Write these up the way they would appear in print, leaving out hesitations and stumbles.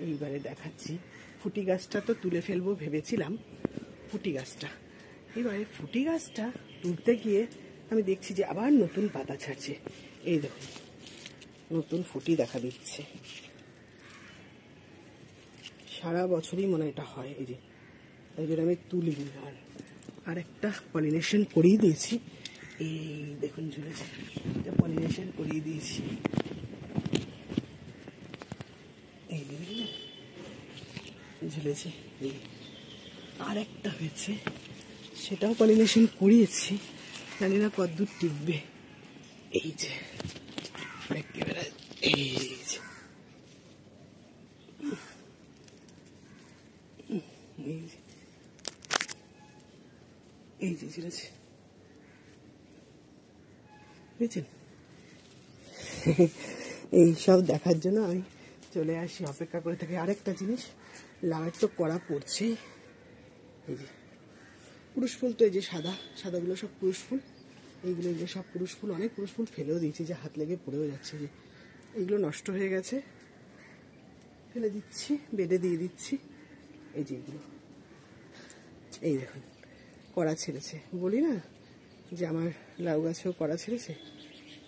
এইবারে দেখাচ্ছি। ফুটি গাছটা তো তুলে ফেলবো ভেবেছিলাম, ফুটি গাছটা। এবারে ফুটি গাছটা তুলতে গিয়ে আমি দেখছি যে আবার নতুন পাতা ছাড়ছে। এই দেখুন, নতুন ফুটি দেখা দিচ্ছে। সারা বছরই মনে এটা হয়। এই যে তাই জন্য আমি তুলি। আর একটা পলিনেশন করিয়ে দিয়েছি। এই দেখুন ঝুলেছে, এটা পলিনেশন করিয়ে দিয়েছি। এই ঝুলেছে। এই আর একটা হয়েছে, সেটাও পলিনেশন করিয়েছি, জানি না কতদূর টিকবে। এই যে একেবারে এই যে এই যে ঝুলেছে, বুঝছেন? এই সব দেখার জন্য আমি চলে আসি, অপেক্ষা করে থাকি। আরেকটা জিনিস, লাগার তো কড়া পড়ছেই। এই যে পুরুষ ফুল, তো এই যে সাদা সাদাগুলো সব পুরুষ ফুল। এইগুলো সব পুরুষ ফুল, অনেক পুরুষ ফুল ফেলেও দিয়েছি, যে হাত লেগে পড়েও যাচ্ছে। যে এইগুলো নষ্ট হয়ে গেছে, ফেলে দিচ্ছি, বেডে দিয়ে দিচ্ছি। এই যে এইগুলো, এই দেখুন কড়া ছেড়েছে। বলি না যে আমার লাউ গাছেও কড়া ছেড়েছে,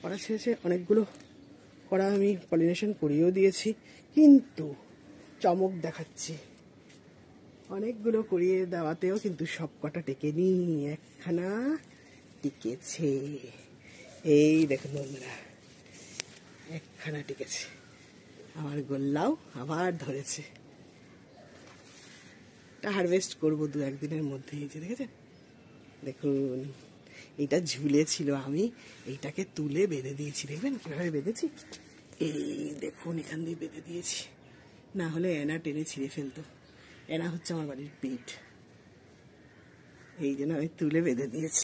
কড়া ছেড়েছে অনেকগুলো। কড়া আমি পলিনেশন করিয়েও দিয়েছি, কিন্তু চমক দেখাচ্ছি। অনেকগুলো করিয়ে দেওয়াতেও কিন্তু সব কটা টেকেনি, একখানা টিকেছে। এই দেখুন বন্ধুরা, একখানা টিকেছে। আমার গোল্লাও আবার ধরেছে। এটা হারভেস্ট করবো 2-1 দিনের মধ্যে। এই যে দেখেছেন, দেখুন এইটা ঝুলেছিল, আমি এইটাকে তুলে বেঁধে দিয়েছি। দেখবেন কিভাবে বেঁধেছি? এই দেখুন, এখান দিয়ে বেঁধে দিয়েছি, না হলে এনা টেনে ছিঁড়ে ফেলতো। এনা হচ্ছে আমার বাড়ির পেট, এই জন্য আমি তুলে বেঁধে দিয়েছি।